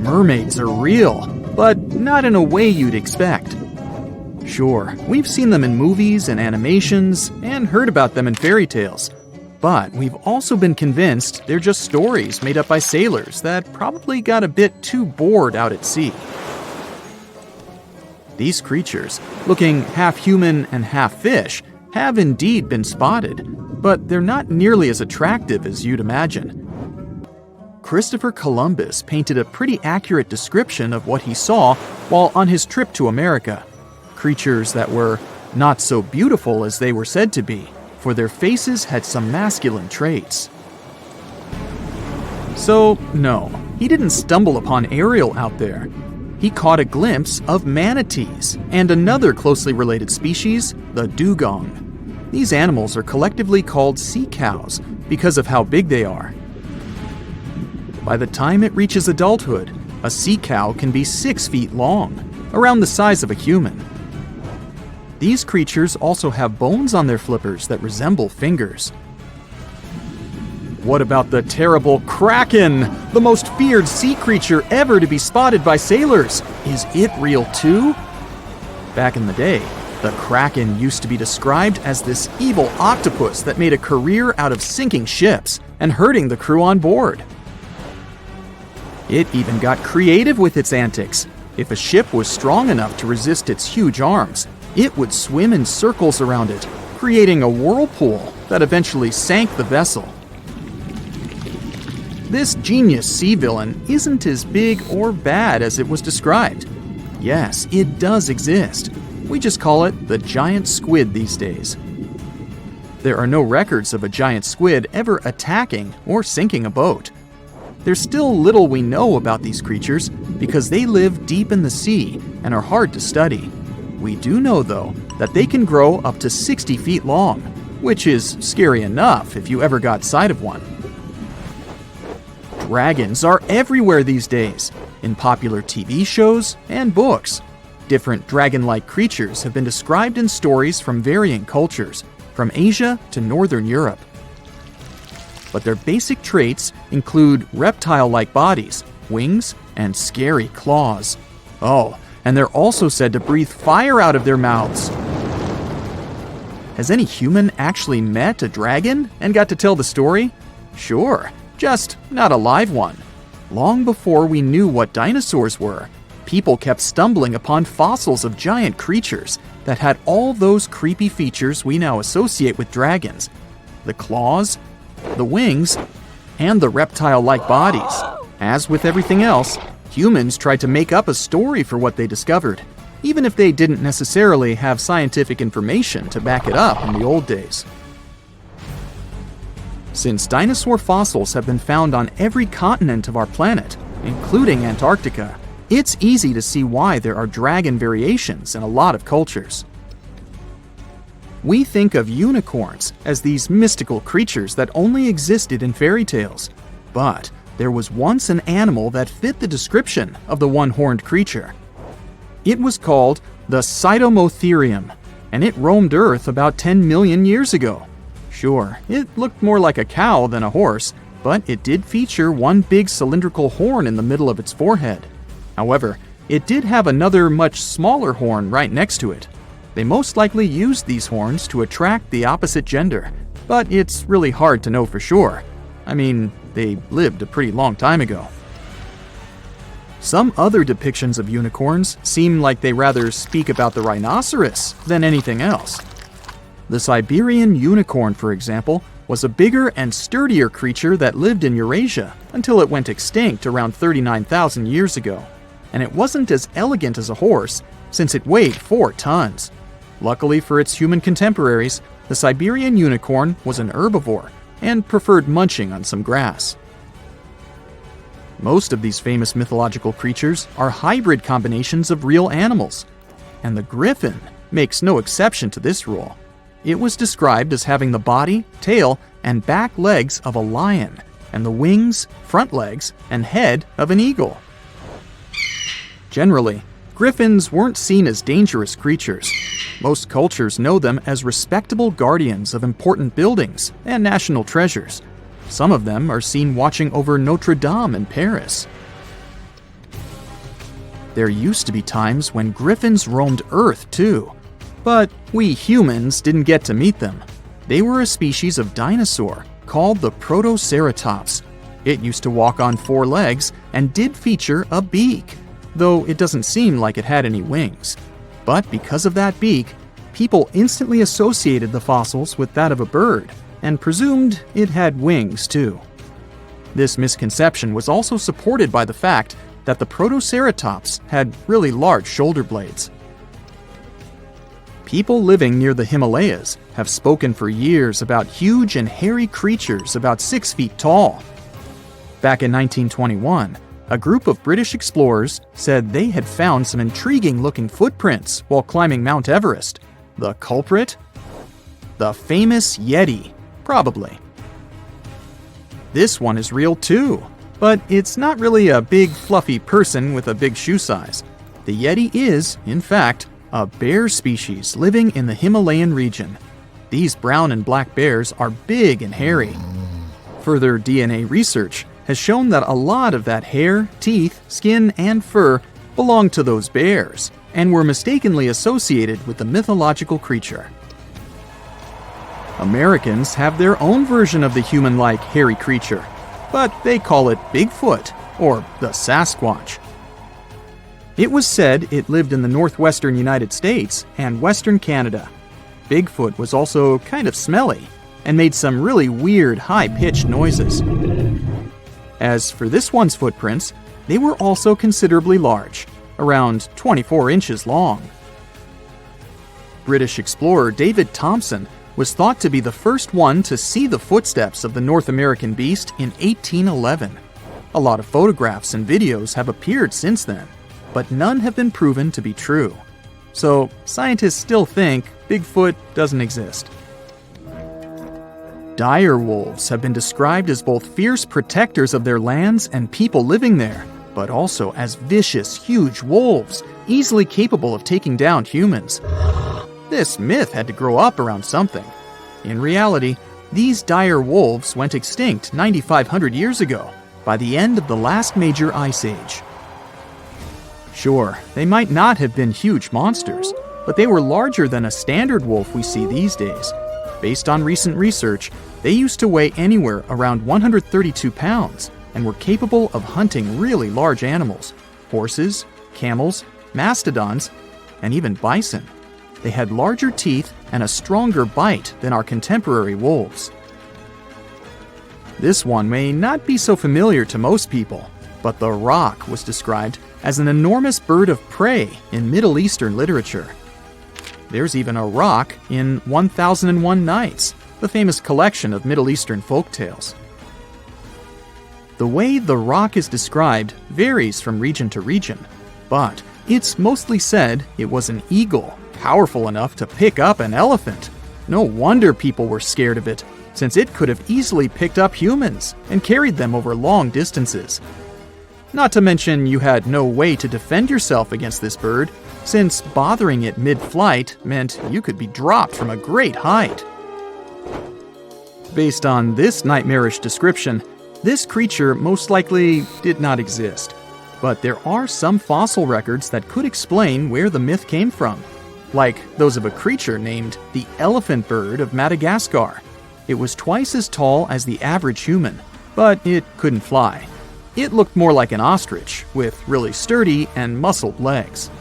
Mermaids are real, but not in a way you'd expect. Sure, we've seen them in movies and animations and heard about them in fairy tales, but we've also been convinced they're just stories made up by sailors that probably got a bit too bored out at sea. These creatures, looking half human and half fish, have indeed been spotted, but they're not nearly as attractive as you'd imagine. Christopher Columbus painted a pretty accurate description of what he saw while on his trip to America. Creatures that were not so beautiful as they were said to be, for their faces had some masculine traits. So, no, he didn't stumble upon Ariel out there. He caught a glimpse of manatees and another closely related species, the dugong. These animals are collectively called sea cows because of how big they are. By the time it reaches adulthood, a sea cow can be 6 feet long, around the size of a human. These creatures also have bones on their flippers that resemble fingers. What about the terrible kraken, the most feared sea creature ever to be spotted by sailors? Is it real too? Back in the day, the kraken used to be described as this evil octopus that made a career out of sinking ships and hurting the crew on board. It even got creative with its antics. If a ship was strong enough to resist its huge arms, it would swim in circles around it, creating a whirlpool that eventually sank the vessel. This genius sea villain isn't as big or bad as it was described. Yes, it does exist. We just call it the giant squid these days. There are no records of a giant squid ever attacking or sinking a boat. There's still little we know about these creatures because they live deep in the sea and are hard to study. We do know, though, that they can grow up to 60 feet long, which is scary enough if you ever got sight of one. Dragons are everywhere these days, in popular TV shows and books. Different dragon-like creatures have been described in stories from varying cultures, from Asia to Northern Europe. But their basic traits include reptile-like bodies, wings, and scary claws. Oh, and they're also said to breathe fire out of their mouths. Has any human actually met a dragon and got to tell the story? Sure, just not a live one. Long before we knew what dinosaurs were, people kept stumbling upon fossils of giant creatures that had all those creepy features we now associate with dragons. The claws, the wings, and the reptile-like bodies. As with everything else, humans tried to make up a story for what they discovered, even if they didn't necessarily have scientific information to back it up in the old days. Since dinosaur fossils have been found on every continent of our planet, including Antarctica, it's easy to see why there are dragon variations in a lot of cultures. We think of unicorns as these mystical creatures that only existed in fairy tales, but there was once an animal that fit the description of the one-horned creature. It was called the Cytomotherium, and it roamed Earth about 10 million years ago. Sure, it looked more like a cow than a horse, but it did feature one big cylindrical horn in the middle of its forehead. However, it did have another much smaller horn right next to it. They most likely used these horns to attract the opposite gender, but it's really hard to know for sure. I mean, they lived a pretty long time ago. Some other depictions of unicorns seem like they rather speak about the rhinoceros than anything else. The Siberian unicorn, for example, was a bigger and sturdier creature that lived in Eurasia until it went extinct around 39,000 years ago. And it wasn't as elegant as a horse, since it weighed 4 tons. Luckily for its human contemporaries, the Siberian unicorn was an herbivore and preferred munching on some grass. Most of these famous mythological creatures are hybrid combinations of real animals, and the griffin makes no exception to this rule. It was described as having the body, tail, and back legs of a lion, and the wings, front legs, and head of an eagle. Generally, griffins weren't seen as dangerous creatures. Most cultures know them as respectable guardians of important buildings and national treasures. Some of them are seen watching over Notre Dame in Paris. There used to be times when griffins roamed Earth too, but we humans didn't get to meet them. They were a species of dinosaur called the Protoceratops. It used to walk on 4 legs and did feature a beak, though it doesn't seem like it had any wings. But because of that beak, people instantly associated the fossils with that of a bird and presumed it had wings too. This misconception was also supported by the fact that the Protoceratops had really large shoulder blades. People living near the Himalayas have spoken for years about huge and hairy creatures about 6 feet tall. Back in 1921, a group of British explorers said they had found some intriguing-looking footprints while climbing Mount Everest. The culprit? The famous Yeti, probably. This one is real too, but it's not really a big fluffy person with a big shoe size. The Yeti is, in fact, a bear species living in the Himalayan region. These brown and black bears are big and hairy. Further DNA research has shown that a lot of that hair, teeth, skin, and fur belonged to those bears and were mistakenly associated with the mythological creature. Americans have their own version of the human-like hairy creature, but they call it Bigfoot, or the Sasquatch. It was said it lived in the northwestern United States and western Canada. Bigfoot was also kind of smelly and made some really weird high-pitched noises. As for this one's footprints, they were also considerably large, around 24 inches long. British explorer David Thompson was thought to be the first one to see the footsteps of the North American beast in 1811. A lot of photographs and videos have appeared since then, but none have been proven to be true. So scientists still think Bigfoot doesn't exist. Dire wolves have been described as both fierce protectors of their lands and people living there, but also as vicious, huge wolves, easily capable of taking down humans. This myth had to grow up around something. In reality, these dire wolves went extinct 9,500 years ago, by the end of the last major ice age. Sure, they might not have been huge monsters, but they were larger than a standard wolf we see these days. Based on recent research, they used to weigh anywhere around 132 pounds and were capable of hunting really large animals: horses, camels, mastodons, and even bison. They had larger teeth and a stronger bite than our contemporary wolves. This one may not be so familiar to most people, but the roc was described as an enormous bird of prey in Middle Eastern literature. There's even a roc in 1001 Nights, the famous collection of Middle Eastern folk tales. The way the roc is described varies from region to region, but it's mostly said it was an eagle, powerful enough to pick up an elephant. No wonder people were scared of it, since it could have easily picked up humans and carried them over long distances. Not to mention you had no way to defend yourself against this bird, since bothering it mid-flight meant you could be dropped from a great height. Based on this nightmarish description, this creature most likely did not exist. But there are some fossil records that could explain where the myth came from, like those of a creature named the elephant bird of Madagascar. It was twice as tall as the average human, but it couldn't fly. It looked more like an ostrich, with really sturdy and muscled legs.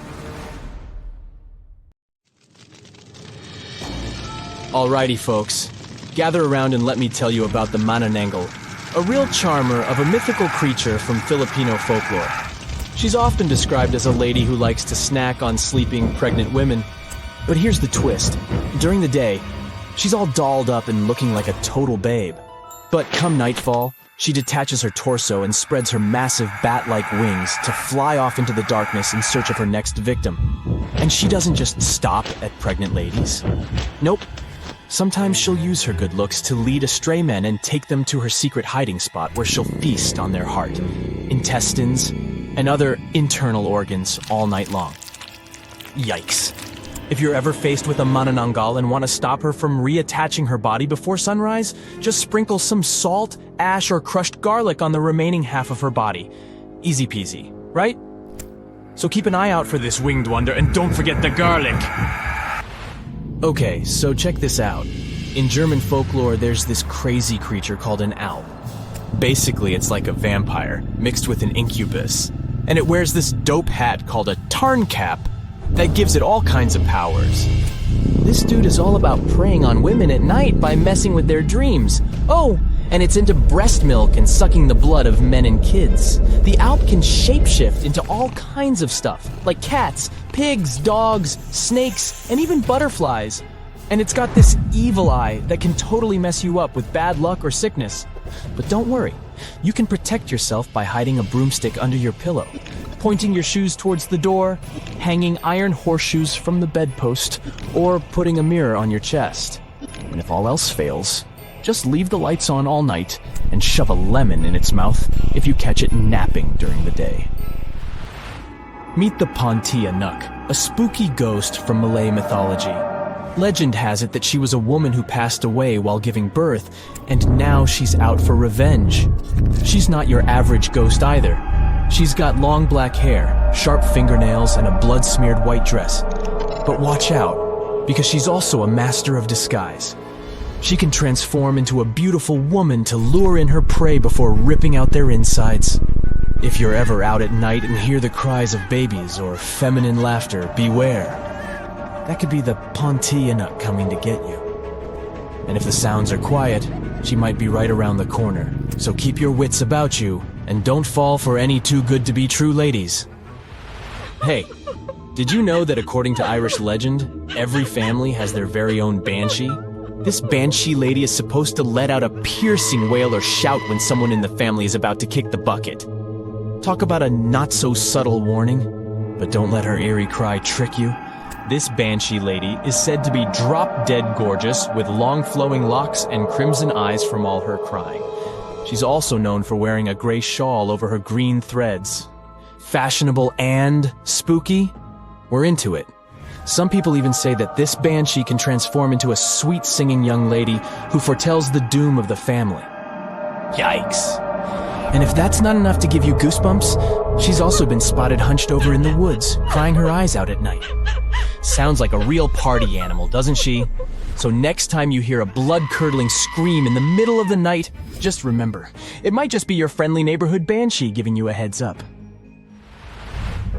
Alrighty folks, gather around and let me tell you about the manananggal, a real charmer of a mythical creature from Filipino folklore. She's often described as a lady who likes to snack on sleeping pregnant women. But here's the twist. During the day, she's all dolled up and looking like a total babe. But come nightfall, she detaches her torso and spreads her massive bat-like wings to fly off into the darkness in search of her next victim. And she doesn't just stop at pregnant ladies. Nope. Sometimes she'll use her good looks to lead astray men and take them to her secret hiding spot where she'll feast on their heart, intestines, and other internal organs all night long. Yikes. If you're ever faced with a manananggal and want to stop her from reattaching her body before sunrise, just sprinkle some salt, ash, or crushed garlic on the remaining half of her body. Easy peasy, right? So keep an eye out for this winged wonder and don't forget the garlic! Okay, so check this out. In German folklore, there's this crazy creature called an owl. Basically, it's like a vampire, mixed with an incubus. And it wears this dope hat called a tarn cap that gives it all kinds of powers. This dude is all about preying on women at night by messing with their dreams. Oh, and it's into breast milk and sucking the blood of men and kids. The Alp can shapeshift into all kinds of stuff, like cats, pigs, dogs, snakes, and even butterflies. And it's got this evil eye that can totally mess you up with bad luck or sickness. But don't worry, you can protect yourself by hiding a broomstick under your pillow, pointing your shoes towards the door, hanging iron horseshoes from the bedpost, or putting a mirror on your chest. And if all else fails, just leave the lights on all night and shove a lemon in its mouth if you catch it napping during the day. Meet the Pontia Nuk, a spooky ghost from Malay mythology. Legend has it that she was a woman who passed away while giving birth, and now she's out for revenge. She's not your average ghost either. She's got long black hair, sharp fingernails, and a blood-smeared white dress. But watch out, because she's also a master of disguise. She can transform into a beautiful woman to lure in her prey before ripping out their insides. If you're ever out at night and hear the cries of babies or feminine laughter, beware. That could be the Pontia Nuk coming to get you. And if the sounds are quiet, she might be right around the corner. So keep your wits about you, and don't fall for any too-good-to-be-true ladies. Hey, did you know that according to Irish legend, every family has their very own banshee? This banshee lady is supposed to let out a piercing wail or shout when someone in the family is about to kick the bucket. Talk about a not-so-subtle warning, but don't let her eerie cry trick you. This banshee lady is said to be drop-dead gorgeous with long flowing locks and crimson eyes from all her crying. She's also known for wearing a gray shawl over her green threads. Fashionable and spooky? We're into it. Some people even say that this banshee can transform into a sweet-singing young lady who foretells the doom of the family. Yikes. And if that's not enough to give you goosebumps, she's also been spotted hunched over in the woods, crying her eyes out at night. Sounds like a real party animal, doesn't she? So next time you hear a blood-curdling scream in the middle of the night, just remember, it might just be your friendly neighborhood banshee giving you a heads up.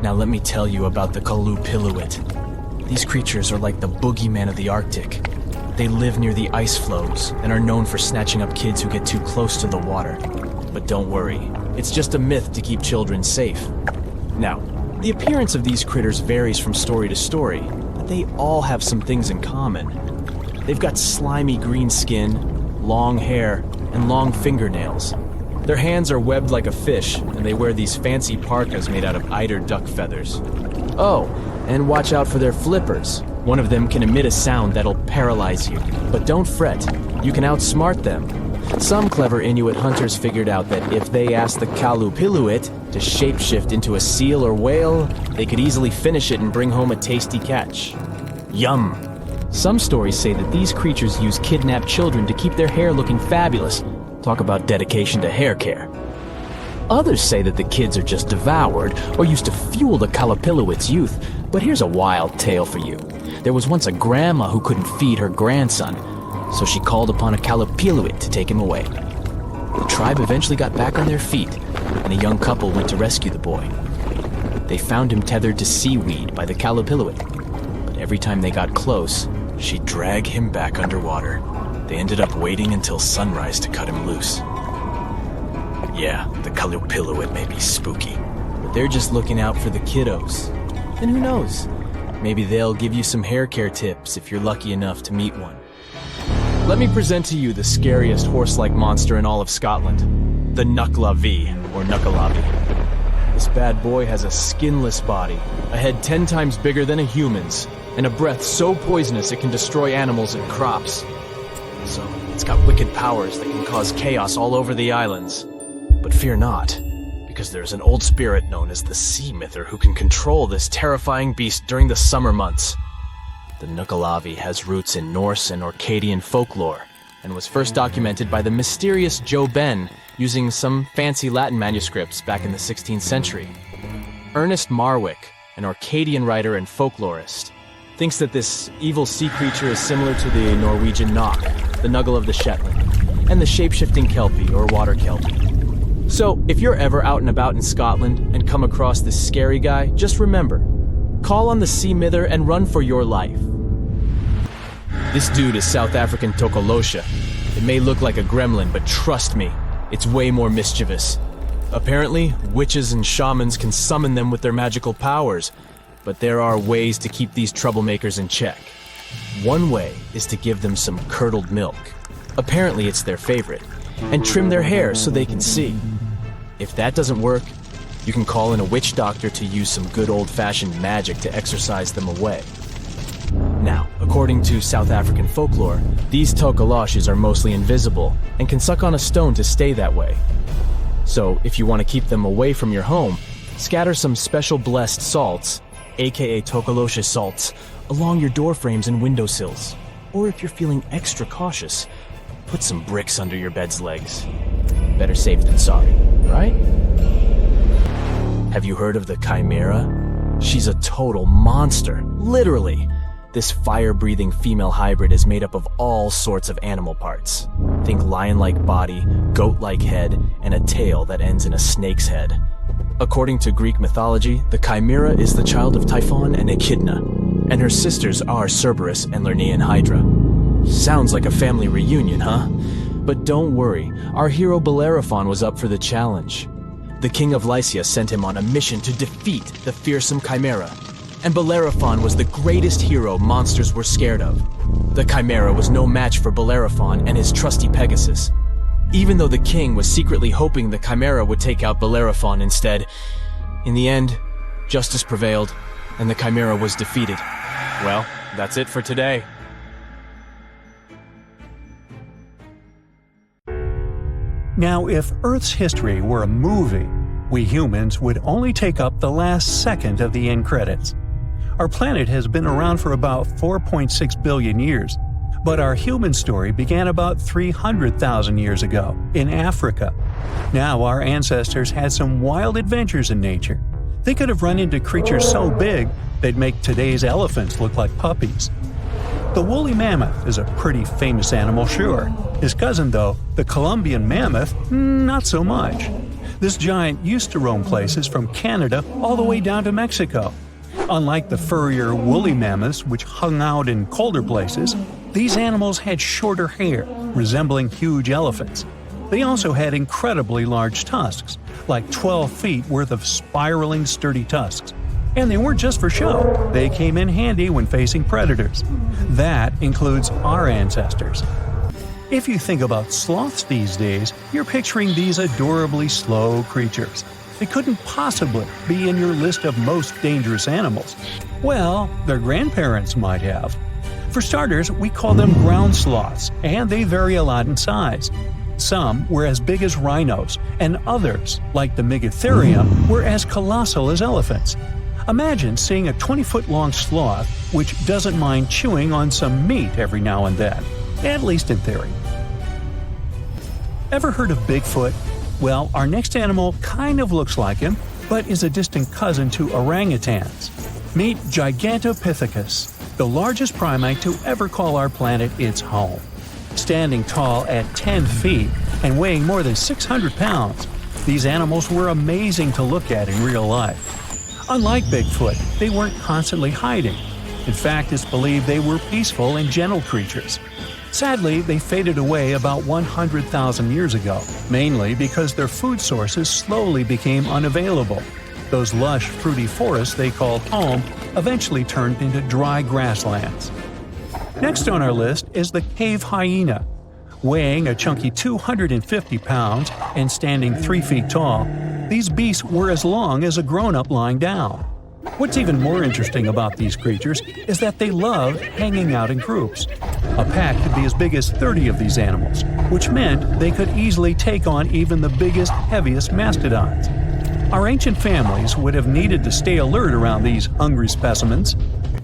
Now let me tell you about the Kalupiluit. These creatures are like the boogeyman of the Arctic. They live near the ice floes and are known for snatching up kids who get too close to the water. But don't worry, it's just a myth to keep children safe. Now, the appearance of these critters varies from story to story, but they all have some things in common. They've got slimy green skin, long hair, and long fingernails. Their hands are webbed like a fish, and they wear these fancy parkas made out of eider duck feathers. Oh, and watch out for their flippers. One of them can emit a sound that'll paralyze you. But don't fret, you can outsmart them. Some clever Inuit hunters figured out that if they asked the Kalupiluit to shapeshift into a seal or whale, they could easily finish it and bring home a tasty catch. Yum! Some stories say that these creatures use kidnapped children to keep their hair looking fabulous. Talk about dedication to hair care. Others say that the kids are just devoured or used to fuel the Kalupiluit's youth. But here's a wild tale for you. There was once a grandma who couldn't feed her grandson, so she called upon a Kalupiluit to take him away. The tribe eventually got back on their feet, and a young couple went to rescue the boy. They found him tethered to seaweed by the Kalupiluit, but every time they got close, she'd drag him back underwater. They ended up waiting until sunrise to cut him loose. Yeah, the Kalupiluit may be spooky, but they're just looking out for the kiddos. And who knows? Maybe they'll give you some hair care tips if you're lucky enough to meet one. Let me present to you the scariest horse-like monster in all of Scotland, the Nucklavi, or Nuckalavi. This bad boy has a skinless body, a head 10 times bigger than a human's, and a breath so poisonous it can destroy animals and crops. So, it's got wicked powers that can cause chaos all over the islands. But fear not, because there's an old spirit known as the Sea Myther who can control this terrifying beast during the summer months. The Nucklavi has roots in Norse and Orcadian folklore, and was first documented by the mysterious Joe Ben using some fancy Latin manuscripts back in the 16th century. Ernest Marwick, an Orcadian writer and folklorist, thinks that this evil sea creature is similar to the Norwegian Knock, the Nuggle of the Shetland, and the shape-shifting Kelpie or water Kelpie. So, if you're ever out and about in Scotland and come across this scary guy, just remember, call on the sea mither and run for your life. This dude is South African Tokolosha. It may look like a gremlin, but trust me, it's way more mischievous. Apparently, witches and shamans can summon them with their magical powers, but there are ways to keep these troublemakers in check. One way is to give them some curdled milk. Apparently it's their favorite, and trim their hair so they can see. If that doesn't work, you can call in a witch doctor to use some good old-fashioned magic to exorcise them away. Now, according to South African folklore, these tokoloshes are mostly invisible and can suck on a stone to stay that way. So, if you want to keep them away from your home, scatter some special blessed salts, aka tokoloshe salts, along your door frames and windowsills. Or if you're feeling extra cautious, put some bricks under your bed's legs. Better safe than sorry, right? Have you heard of the chimera? She's a total monster, literally. This fire-breathing female hybrid is made up of all sorts of animal parts. Think lion-like body, goat-like head, and a tail that ends in a snake's head. According to Greek mythology, the chimera is the child of Typhon and Echidna, and her sisters are Cerberus and Lernaean Hydra. Sounds like a family reunion, huh? But don't worry, our hero Bellerophon was up for the challenge. The king of Lycia sent him on a mission to defeat the fearsome chimera, and Bellerophon was the greatest hero monsters were scared of. The chimera was no match for Bellerophon and his trusty Pegasus. Even though the king was secretly hoping the chimera would take out Bellerophon instead, in the end, justice prevailed, and the chimera was defeated. Well, that's it for today. Now, if Earth's history were a movie, we humans would only take up the last second of the end credits. Our planet has been around for about 4.6 billion years, but our human story began about 300,000 years ago, in Africa. Now, our ancestors had some wild adventures in nature. They could have run into creatures so big they'd make today's elephants look like puppies. The woolly mammoth is a pretty famous animal, sure. His cousin, though, the Columbian mammoth, not so much. This giant used to roam places from Canada all the way down to Mexico. Unlike the furrier woolly mammoths, which hung out in colder places, these animals had shorter hair, resembling huge elephants. They also had incredibly large tusks, like 12 feet worth of spiraling sturdy tusks. And they weren't just for show, they came in handy when facing predators. That includes our ancestors. If you think about sloths these days, you're picturing these adorably slow creatures. They couldn't possibly be in your list of most dangerous animals. Well, their grandparents might have. For starters, we call them ground sloths, and they vary a lot in size. Some were as big as rhinos, and others, like the Megatherium, were as colossal as elephants. Imagine seeing a 20-foot-long sloth which doesn't mind chewing on some meat every now and then, at least in theory. Ever heard of Bigfoot? Well, our next animal kind of looks like him, but is a distant cousin to orangutans. Meet Gigantopithecus, the largest primate to ever call our planet its home. Standing tall at 10 feet and weighing more than 600 pounds, these animals were amazing to look at in real life. Unlike Bigfoot, they weren't constantly hiding. In fact, it's believed they were peaceful and gentle creatures. Sadly, they faded away about 100,000 years ago, mainly because their food sources slowly became unavailable. Those lush, fruity forests they called home eventually turned into dry grasslands. Next on our list is the cave hyena. Weighing a chunky 250 pounds and standing 3 feet tall, these beasts were as long as a grown-up lying down. What's even more interesting about these creatures is that they loved hanging out in groups. A pack could be as big as 30 of these animals, which meant they could easily take on even the biggest, heaviest mastodons. Our ancient families would have needed to stay alert around these hungry specimens.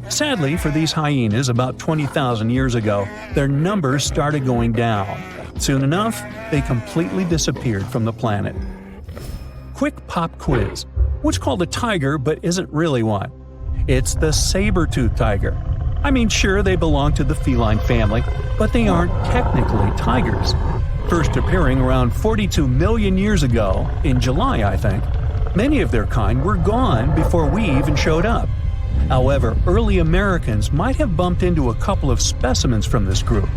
Sadly for these hyenas about 20,000 years ago, their numbers started going down. Soon enough, they completely disappeared from the planet. Quick pop quiz. what's called a tiger but isn't really one. It's the saber-toothed tiger. I mean, sure, they belong to the feline family, but they aren't technically tigers. First appearing around 42 million years ago, in July, I think, many of their kind were gone before we even showed up. However, early Americans might have bumped into a couple of specimens from this group.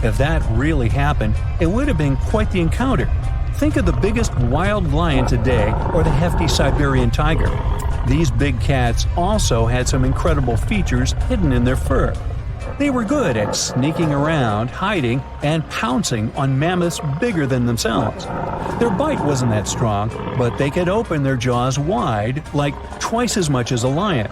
If that really happened, it would have been quite the encounter. Think of the biggest wild lion today or the hefty Siberian tiger. These big cats also had some incredible features hidden in their fur. They were good at sneaking around, hiding, and pouncing on mammoths bigger than themselves. Their bite wasn't that strong, but they could open their jaws wide, like twice as much as a lion.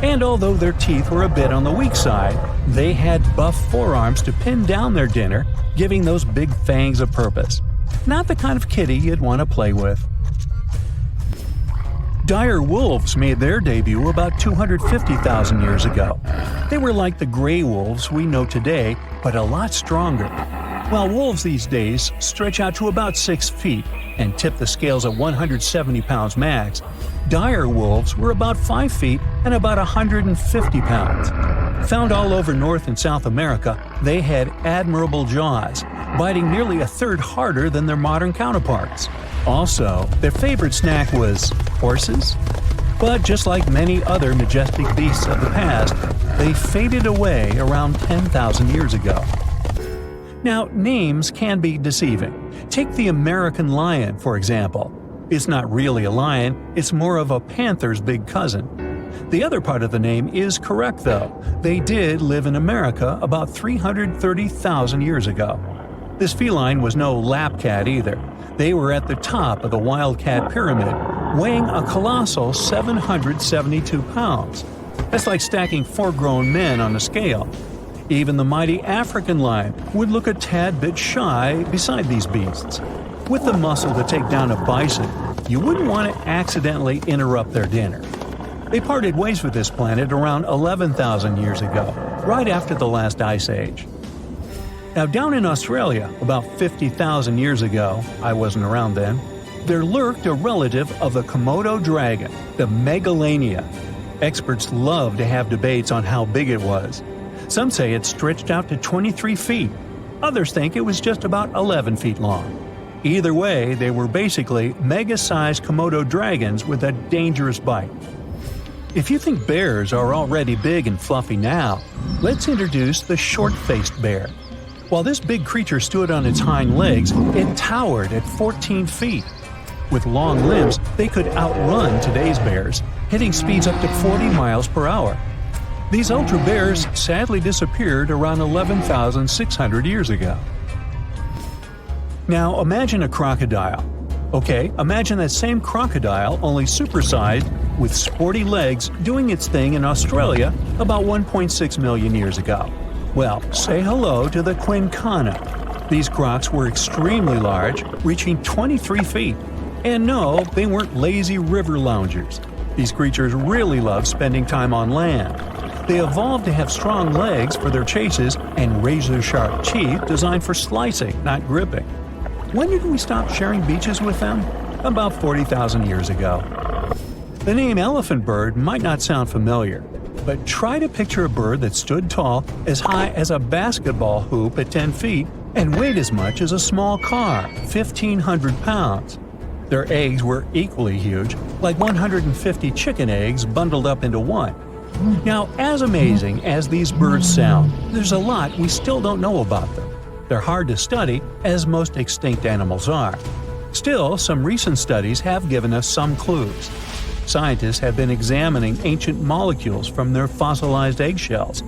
And although their teeth were a bit on the weak side, they had buff forearms to pin down their dinner, giving those big fangs a purpose. Not the kind of kitty you'd want to play with. Dire wolves made their debut about 250,000 years ago. They were like the gray wolves we know today, but a lot stronger. While wolves these days stretch out to about 6 feet and tip the scales at 170 pounds max, dire wolves were about 5 feet and about 150 pounds. Found all over North and South America, they had admirable jaws, biting nearly a third harder than their modern counterparts. Also, their favorite snack was horses. But just like many other majestic beasts of the past, they faded away around 10,000 years ago. Now, names can be deceiving. Take the American lion, for example. It's not really a lion, it's more of a panther's big cousin. The other part of the name is correct, though. They did live in America about 330,000 years ago. This feline was no lap cat either. They were at the top of the wildcat pyramid, weighing a colossal 772 pounds. That's like stacking 4 grown men on a scale. Even the mighty African lion would look a tad bit shy beside these beasts. With the muscle to take down a bison, you wouldn't want to accidentally interrupt their dinner. They parted ways with this planet around 11,000 years ago, right after the last ice age. Now, down in Australia, about 50,000 years ago, I wasn't around then, there lurked a relative of the Komodo dragon, the Megalania. Experts love to have debates on how big it was. Some say it stretched out to 23 feet. Others think it was just about 11 feet long. Either way, they were basically mega-sized Komodo dragons with a dangerous bite. If you think bears are already big and fluffy now, let's introduce the short-faced bear. While this big creature stood on its hind legs, it towered at 14 feet. With long limbs, they could outrun today's bears, hitting speeds up to 40 miles per hour. These ultra bears sadly disappeared around 11,600 years ago. Now imagine a crocodile. Okay, imagine that same crocodile, only supersized, with sporty legs, doing its thing in Australia about 1.6 million years ago. Well, say hello to the quincana. These crocs were extremely large, reaching 23 feet. And no, they weren't lazy river loungers. These creatures really love spending time on land. They evolved to have strong legs for their chases and razor-sharp teeth designed for slicing, not gripping. When did we stop sharing beaches with them? About 40,000 years ago. The name elephant bird might not sound familiar, but try to picture a bird that stood tall as high as a basketball hoop at 10 feet and weighed as much as a small car, 1,500 pounds. Their eggs were equally huge, like 150 chicken eggs bundled up into one. Now, as amazing as these birds sound, there's a lot we still don't know about them. They're hard to study, as most extinct animals are. Still, some recent studies have given us some clues. Scientists have been examining ancient molecules from their fossilized eggshells.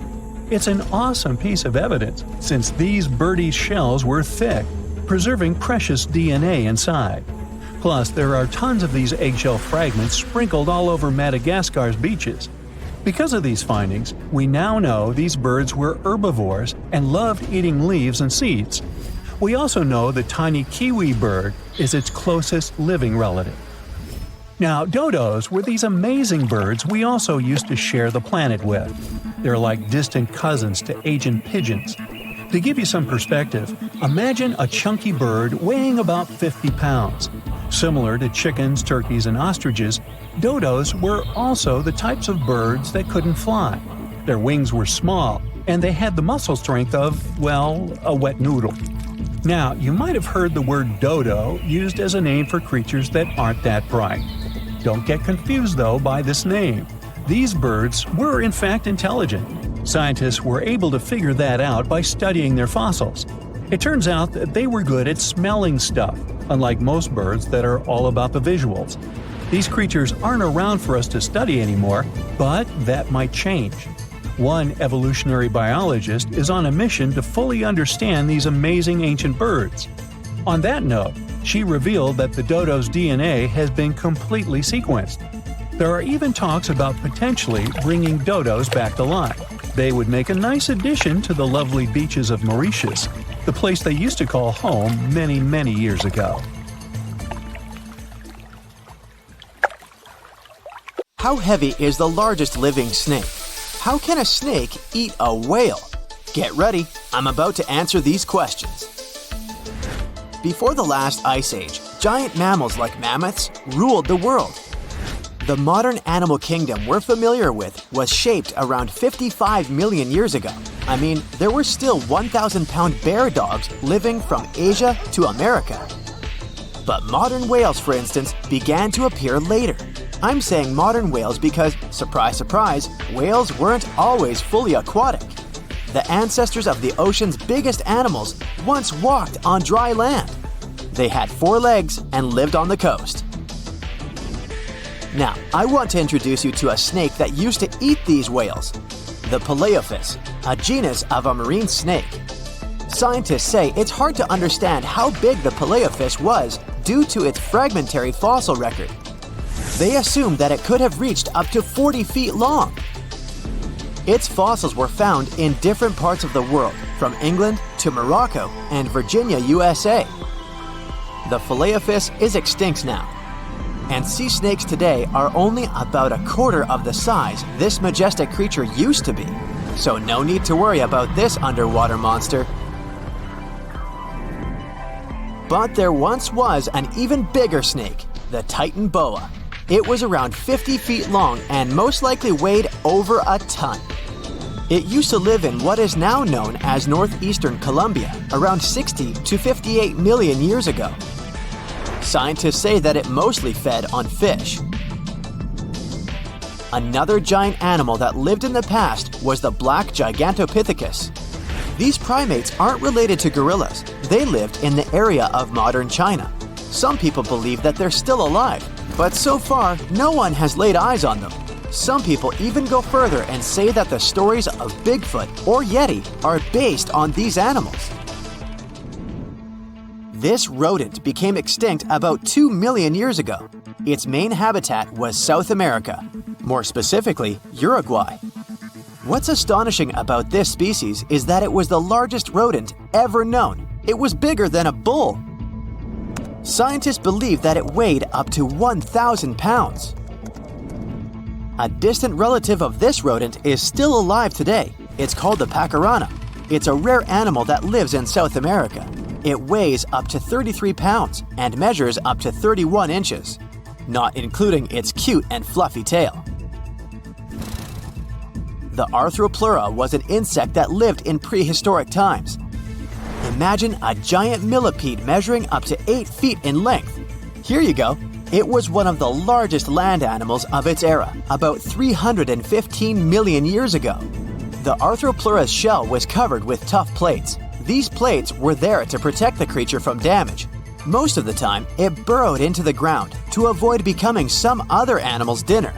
It's an awesome piece of evidence, since these birdie shells were thick, preserving precious DNA inside. Plus, there are tons of these eggshell fragments sprinkled all over Madagascar's beaches. Because of these findings, we now know these birds were herbivores and loved eating leaves and seeds. We also know the tiny kiwi bird is its closest living relative. Now, dodos were these amazing birds we also used to share the planet with. They're like distant cousins to Asian pigeons. To give you some perspective, imagine a chunky bird weighing about 50 pounds. Similar to chickens, turkeys, and ostriches, dodos were also the types of birds that couldn't fly. Their wings were small, and they had the muscle strength of, well, a wet noodle. Now, you might have heard the word dodo used as a name for creatures that aren't that bright. Don't get confused, though, by this name. These birds were in fact intelligent. Scientists were able to figure that out by studying their fossils. It turns out that they were good at smelling stuff, unlike most birds that are all about the visuals. These creatures aren't around for us to study anymore, but that might change. One evolutionary biologist is on a mission to fully understand these amazing ancient birds. On that note, she revealed that the dodo's DNA has been completely sequenced. There are even talks about potentially bringing dodos back to life. They would make a nice addition to the lovely beaches of Mauritius, the place they used to call home many years ago. How heavy is the largest living snake? How can a snake eat a whale? Get ready, I'm about to answer these questions. Before the last ice age, giant mammals like mammoths ruled the world. The modern animal kingdom we're familiar with was shaped around 55 million years ago. I mean, there were still 1,000-pound bear dogs living from Asia to America. But modern whales, for instance, began to appear later. I'm saying modern whales because, surprise, surprise, whales weren't always fully aquatic. The ancestors of the ocean's biggest animals once walked on dry land. They had 4 legs and lived on the coast. Now, I want to introduce you to a snake that used to eat these whales, the Paleophis, a genus of a marine snake. Scientists say it's hard to understand how big the Paleophis was due to its fragmentary fossil record. They assumed that it could have reached up to 40 feet long. Its fossils were found in different parts of the world, from England to Morocco and Virginia, USA. The Paleophis is extinct now, and sea snakes today are only about a quarter of the size this majestic creature used to be. So no need to worry about this underwater monster. But there once was an even bigger snake, the Titan boa. It was around 50 feet long and most likely weighed over a ton. It used to live in what is now known as northeastern Colombia, around 60 to 58 million years ago. Scientists say that it mostly fed on fish. Another giant animal that lived in the past was the black Gigantopithecus. These primates aren't related to gorillas. They lived in the area of modern China. Some people believe that they're still alive, but so far, no one has laid eyes on them. Some people even go further and say that the stories of Bigfoot or Yeti are based on these animals. This rodent became extinct about 2 million years ago. Its main habitat was South America, more specifically, Uruguay. What's astonishing about this species is that it was the largest rodent ever known. It was bigger than a bull. Scientists believe that it weighed up to 1,000 pounds. A distant relative of this rodent is still alive today. It's called the pacarana. It's a rare animal that lives in South America. It weighs up to 33 pounds and measures up to 31 inches, not including its cute and fluffy tail. The Arthropleura was an insect that lived in prehistoric times. Imagine a giant millipede measuring up to 8 feet in length. Here you go. It was one of the largest land animals of its era, about 315 million years ago. The Arthropleura's shell was covered with tough plates. These plates were there to protect the creature from damage. Most of the time, it burrowed into the ground to avoid becoming some other animal's dinner.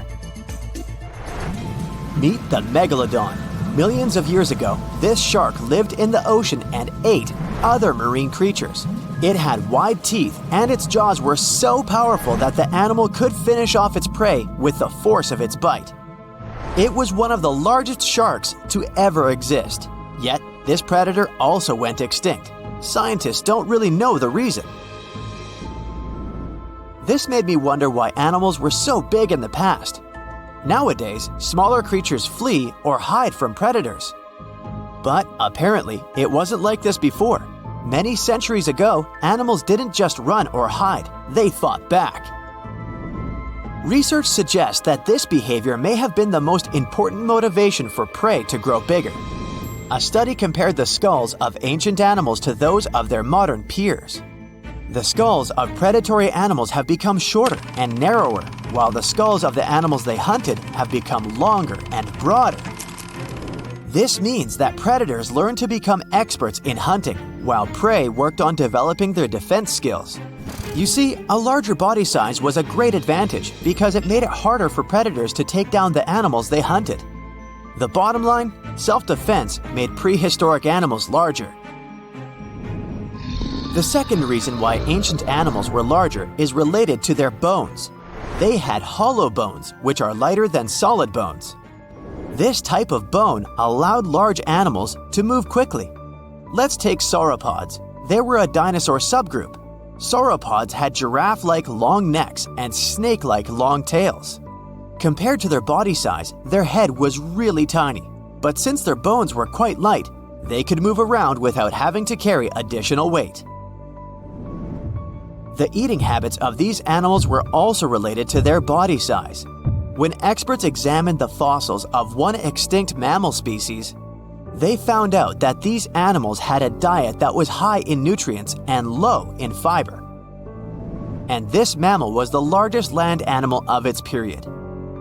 Meet the megalodon. Millions of years ago, this shark lived in the ocean and ate other marine creatures. It had wide teeth, and its jaws were so powerful that the animal could finish off its prey with the force of its bite. It was one of the largest sharks to ever exist. Yet, this predator also went extinct. Scientists don't really know the reason. This made me wonder why animals were so big in the past. Nowadays, smaller creatures flee or hide from predators. But apparently, it wasn't like this before. Many centuries ago, animals didn't just run or hide, they fought back. Research suggests that this behavior may have been the most important motivation for prey to grow bigger. A study compared the skulls of ancient animals to those of their modern peers. The skulls of predatory animals have become shorter and narrower, while the skulls of the animals they hunted have become longer and broader. This means that predators learned to become experts in hunting, while prey worked on developing their defense skills. You see, a larger body size was a great advantage because it made it harder for predators to take down the animals they hunted. The bottom line, self-defense made prehistoric animals larger. The second reason why ancient animals were larger is related to their bones. They had hollow bones, which are lighter than solid bones. This type of bone allowed large animals to move quickly. Let's take sauropods. They were a dinosaur subgroup. Sauropods had giraffe-like long necks and snake-like long tails. Compared to their body size, their head was really tiny. But since their bones were quite light, they could move around without having to carry additional weight. The eating habits of these animals were also related to their body size. When experts examined the fossils of one extinct mammal species, they found out that these animals had a diet that was high in nutrients and low in fiber. And this mammal was the largest land animal of its period.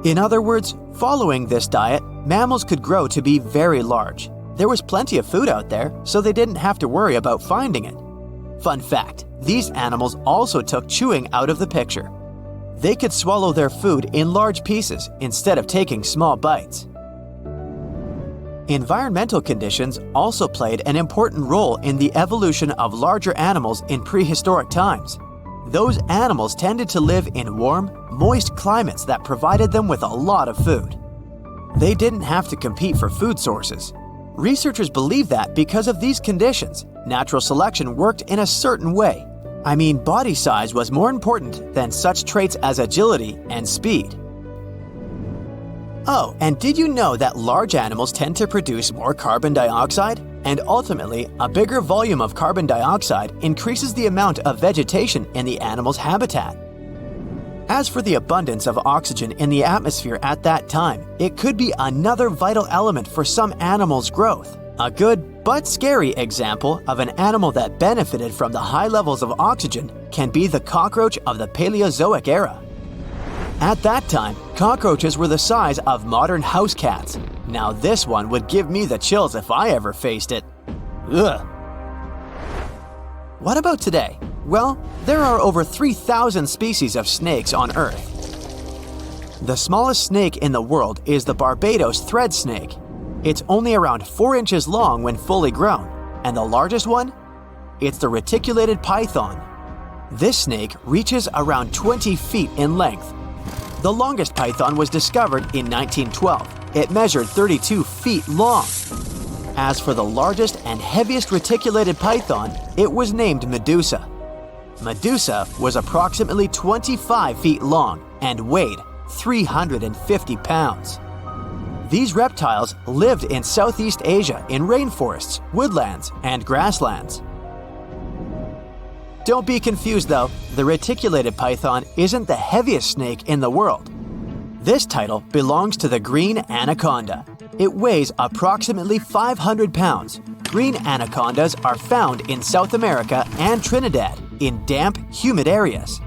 In other words, following this diet, mammals could grow to be very large. There was plenty of food out there, so they didn't have to worry about finding it. Fun fact, these animals also took chewing out of the picture. They could swallow their food in large pieces instead of taking small bites. Environmental conditions also played an important role in the evolution of larger animals in prehistoric times. Those animals tended to live in warm, moist climates that provided them with a lot of food. They didn't have to compete for food sources. Researchers believe that because of these conditions, natural selection worked in a certain way. I mean, body size was more important than such traits as agility and speed. Oh, and did you know that large animals tend to produce more carbon dioxide? And ultimately, a bigger volume of carbon dioxide increases the amount of vegetation in the animal's habitat. As for the abundance of oxygen in the atmosphere at that time, it could be another vital element for some animals' growth. A good but scary example of an animal that benefited from the high levels of oxygen can be the cockroach of the Paleozoic era. At that time, cockroaches were the size of modern house cats. Now this one would give me the chills if I ever faced it. Ugh. What about today? Well, there are over 3,000 species of snakes on Earth. The smallest snake in the world is the Barbados thread snake. It's only around 4 inches long when fully grown, and the largest one? It's the reticulated python. This snake reaches around 20 feet in length. The longest python was discovered in 1912. It measured 32 feet long. As for the largest and heaviest reticulated python, it was named Medusa. Medusa was approximately 25 feet long and weighed 350 pounds. These reptiles lived in Southeast Asia in rainforests, woodlands, and grasslands. Don't be confused though, the reticulated python isn't the heaviest snake in the world. This title belongs to the green anaconda. It weighs approximately 500 pounds. Green anacondas are found in South America and Trinidad in damp, humid areas.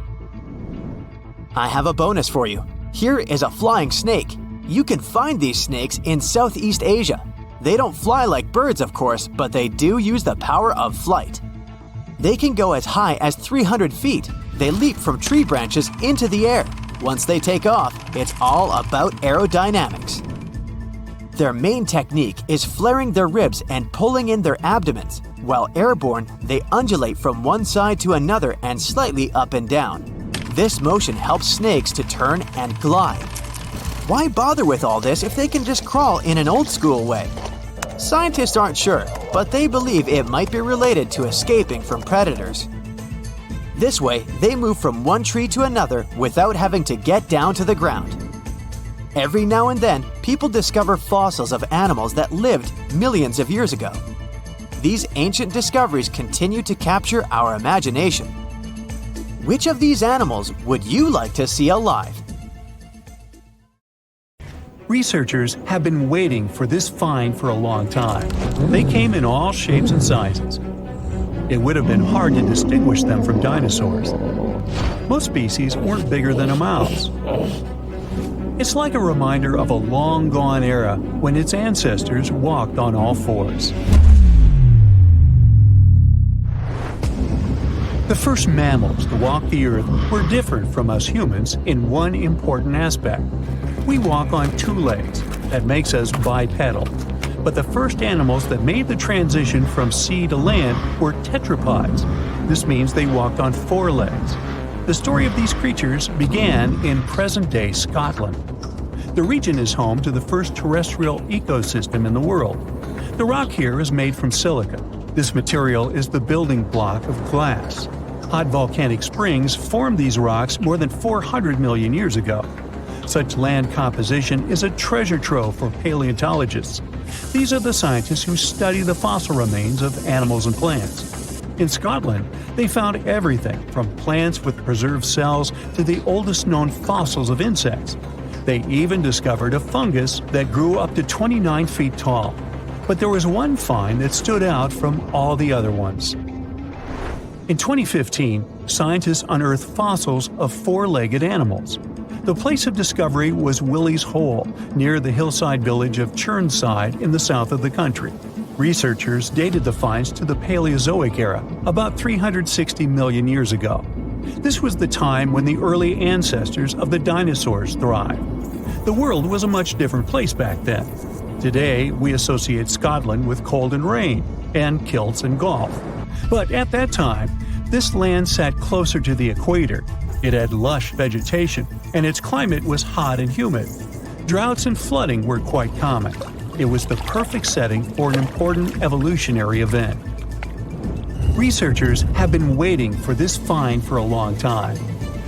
I have a bonus for you. Here is a flying snake. You can find these snakes in Southeast Asia. They don't fly like birds, of course, but they do use the power of flight. They can go as high as 300 feet. They leap from tree branches into the air. Once they take off, it's all about aerodynamics. Their main technique is flaring their ribs and pulling in their abdomens. While airborne, they undulate from one side to another and slightly up and down. This motion helps snakes to turn and glide. Why bother with all this if they can just crawl in an old-school way? Scientists aren't sure, but they believe it might be related to escaping from predators. This way, they move from one tree to another without having to get down to the ground. Every now and then, people discover fossils of animals that lived millions of years ago. these ancient discoveries continue to capture our imagination. Which of these animals would you like to see alive? Researchers have been waiting for this find for a long time. They came in all shapes and sizes. It would have been hard to distinguish them from dinosaurs. Most species weren't bigger than a mouse. It's like a reminder of a long-gone era when its ancestors walked on all fours. The first mammals to walk the earth were different from us humans in one important aspect. We walk on two legs. That makes us bipedal. But the first animals that made the transition from sea to land were tetrapods. This means they walked on four legs. The story of these creatures began in present-day Scotland. The region is home to the first terrestrial ecosystem in the world. The rock here is made from silica. This material is the building block of glass. Hot volcanic springs formed these rocks more than 400 million years ago. Such land composition is a treasure trove for paleontologists. These are the scientists who study the fossil remains of animals and plants. In Scotland, they found everything from plants with preserved cells to the oldest known fossils of insects. They even discovered a fungus that grew up to 29 feet tall. But there was one find that stood out from all the other ones. In 2015, scientists unearthed fossils of four-legged animals. The place of discovery was Willie's Hole, near the hillside village of Churnside in the south of the country. Researchers dated the finds to the Paleozoic era, about 360 million years ago. This was the time when the early ancestors of the dinosaurs thrived. The world was a much different place back then. Today, we associate Scotland with cold and rain, and kilts and golf. But at that time, this land sat closer to the equator. It had lush vegetation, and its climate was hot and humid. Droughts and flooding were quite common. It was the perfect setting for an important evolutionary event. Researchers have been waiting for this find for a long time.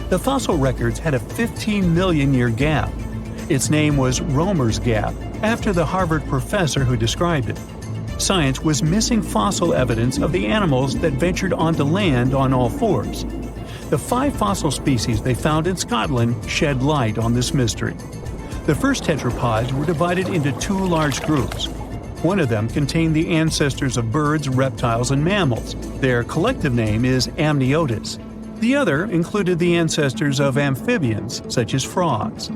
The fossil records had a 15 million year gap. Its name was Romer's Gap, after the Harvard professor who described it. Science was missing fossil evidence of the animals that ventured onto land on all fours. The 5 fossil species they found in Scotland shed light on this mystery. The first tetrapods were divided into 2 large groups. One of them contained the ancestors of birds, reptiles, and mammals. Their collective name is Amniotus. The other included the ancestors of amphibians, such as frogs.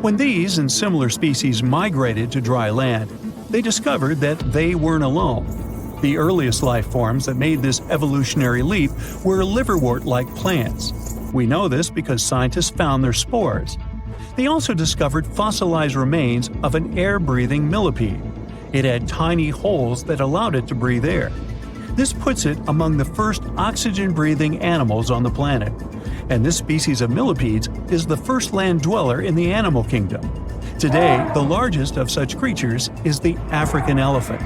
When these and similar species migrated to dry land, they discovered that they weren't alone. The earliest life forms that made this evolutionary leap were liverwort-like plants. We know this because scientists found their spores. They also discovered fossilized remains of an air-breathing millipede. It had tiny holes that allowed it to breathe air. This puts it among the first oxygen-breathing animals on the planet. And this species of millipedes is the first land dweller in the animal kingdom. Today, the largest of such creatures is the African elephant.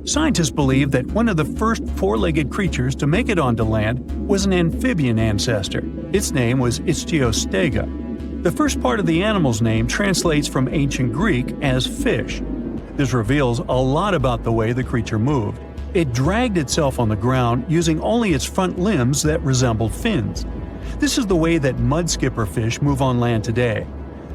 Scientists believe that one of the first four-legged creatures to make it onto land was an amphibian ancestor. Its name was Ichthyostega. The first part of the animal's name translates from ancient Greek as fish. This reveals a lot about the way the creature moved. It dragged itself on the ground using only its front limbs that resembled fins. This is the way that mudskipper fish move on land today.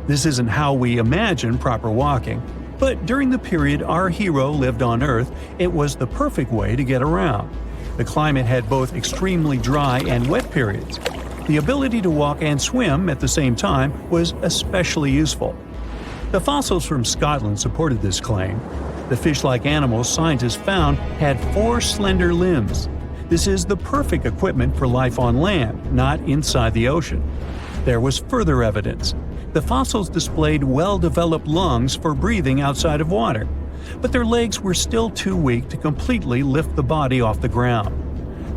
This isn't how we imagine proper walking, but during the period our hero lived on Earth, it was the perfect way to get around. The climate had both extremely dry and wet periods. The ability to walk and swim at the same time was especially useful. The fossils from Scotland supported this claim. The fish-like animals scientists found had 4 slender limbs. This is the perfect equipment for life on land, not inside the ocean. There was further evidence. The fossils displayed well-developed lungs for breathing outside of water, but their legs were still too weak to completely lift the body off the ground.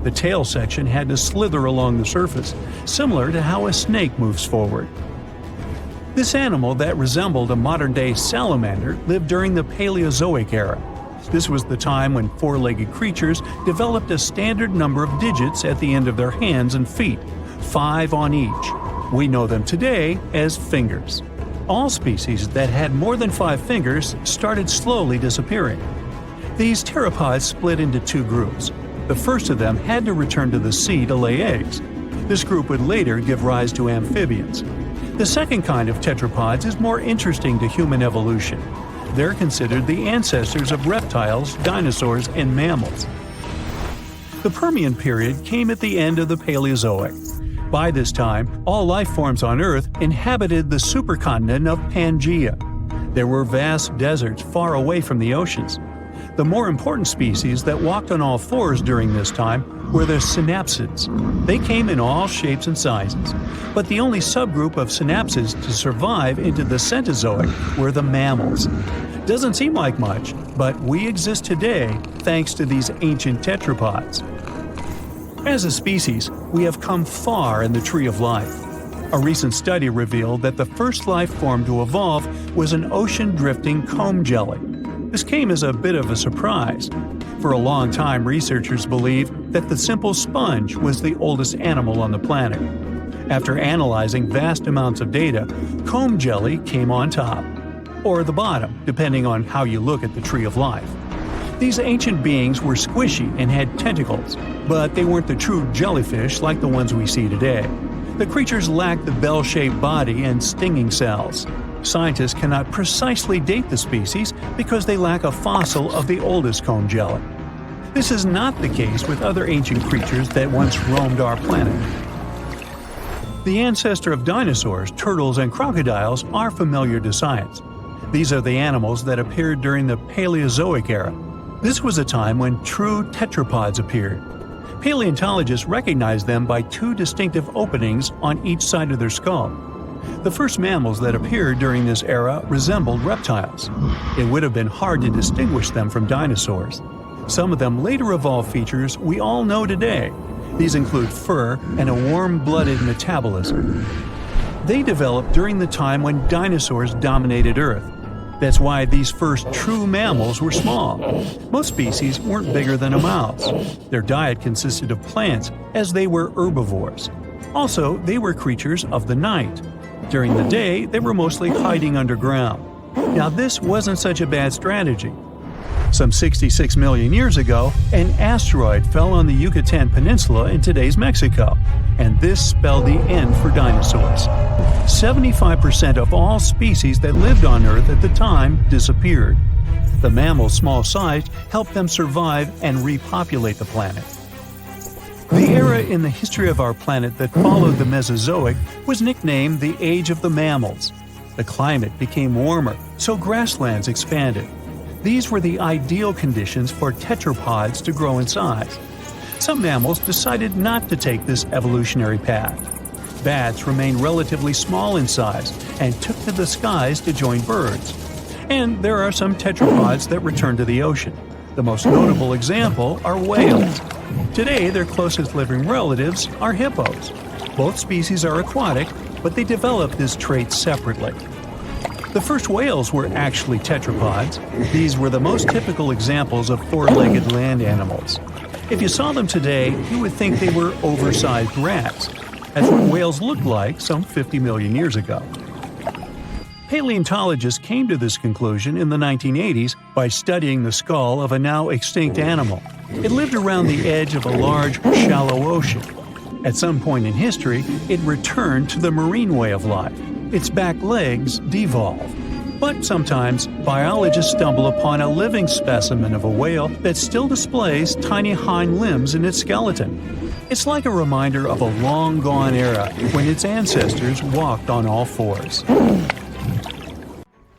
The tail section had to slither along the surface, similar to how a snake moves forward. This animal that resembled a modern-day salamander lived during the Paleozoic era. This was the time when four-legged creatures developed a standard number of digits at the end of their hands and feet, 5 on each. We know them today as fingers. All species that had more than 5 fingers started slowly disappearing. These pteropods split into two groups. The first of them had to return to the sea to lay eggs. This group would later give rise to amphibians. The second kind of tetrapods is more interesting to human evolution. They're considered the ancestors of reptiles, dinosaurs, and mammals. The Permian period came at the end of the Paleozoic. By this time, all life forms on Earth inhabited the supercontinent of Pangaea. There were vast deserts far away from the oceans. The more important species that walked on all fours during this time were the synapsids. They came in all shapes and sizes, but the only subgroup of synapsids to survive into the Cenozoic were the mammals. Doesn't seem like much, but we exist today thanks to these ancient tetrapods. As a species, we have come far in the tree of life. A recent study revealed that the first life form to evolve was an ocean-drifting comb jelly. This came as a bit of a surprise. For a long time, researchers believed that the simple sponge was the oldest animal on the planet. After analyzing vast amounts of data, comb jelly came on top, or the bottom, depending on how you look at the tree of life. These ancient beings were squishy and had tentacles, but they weren't the true jellyfish like the ones we see today. The creatures lacked the bell-shaped body and stinging cells. Scientists cannot precisely date the species because they lack a fossil of the oldest comb jelly. This is not the case with other ancient creatures that once roamed our planet. The ancestor of dinosaurs, turtles, and crocodiles are familiar to science. These are the animals that appeared during the Paleozoic era. This was a time when true tetrapods appeared. Paleontologists recognized them by two distinctive openings on each side of their skull. The first mammals that appeared during this era resembled reptiles. It would have been hard to distinguish them from dinosaurs. Some of them later evolved features we all know today. These include fur and a warm-blooded metabolism. They developed during the time when dinosaurs dominated Earth. That's why these first true mammals were small. Most species weren't bigger than a mouse. Their diet consisted of plants, as they were herbivores. Also, they were creatures of the night. During the day, they were mostly hiding underground. Now, this wasn't such a bad strategy. Some 66 million years ago, an asteroid fell on the Yucatan Peninsula in today's Mexico, and this spelled the end for dinosaurs. 75% of all species that lived on Earth at the time disappeared. The mammals' small size helped them survive and repopulate the planet. The era in the history of our planet that followed the Mesozoic was nicknamed the Age of the Mammals. The climate became warmer, so grasslands expanded. These were the ideal conditions for tetrapods to grow in size. Some mammals decided not to take this evolutionary path. Bats remained relatively small in size and took to the skies to join birds. And there are some tetrapods that return to the ocean. The most notable example are whales. Today, their closest living relatives are hippos. Both species are aquatic, but they developed this trait separately. The first whales were actually tetrapods. These were the most typical examples of four-legged land animals. If you saw them today, you would think they were oversized rats. That's what whales looked like some 50 million years ago. Paleontologists came to this conclusion in the 1980s by studying the skull of a now extinct animal. It lived around the edge of a large, shallow ocean. At some point in history, it returned to the marine way of life. Its back legs devolve. But sometimes, biologists stumble upon a living specimen of a whale that still displays tiny hind limbs in its skeleton. It's like a reminder of a long-gone era when its ancestors walked on all fours.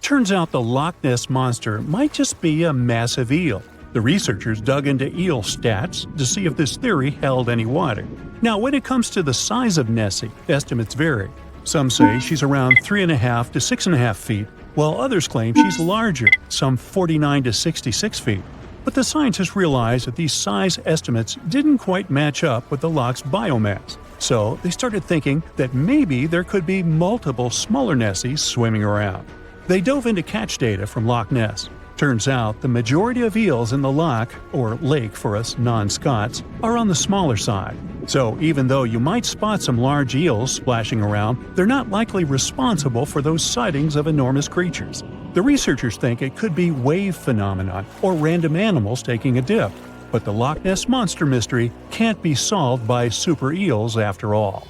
Turns out the Loch Ness monster might just be a massive eel. The researchers dug into eel stats to see if this theory held any water. Now, when it comes to the size of Nessie, estimates vary. Some say she's around 3.5 to 6.5 feet, while others claim she's larger, some 49 to 66 feet. But the scientists realized that these size estimates didn't quite match up with the loch's biomass. So they started thinking that maybe there could be multiple smaller Nessies swimming around. They dove into catch data from Loch Ness. Turns out the majority of eels in the loch, or lake for us non-Scots, are on the smaller side. So even though you might spot some large eels splashing around, they're not likely responsible for those sightings of enormous creatures. The researchers think it could be wave phenomenon or random animals taking a dip. But the Loch Ness Monster mystery can't be solved by super eels after all.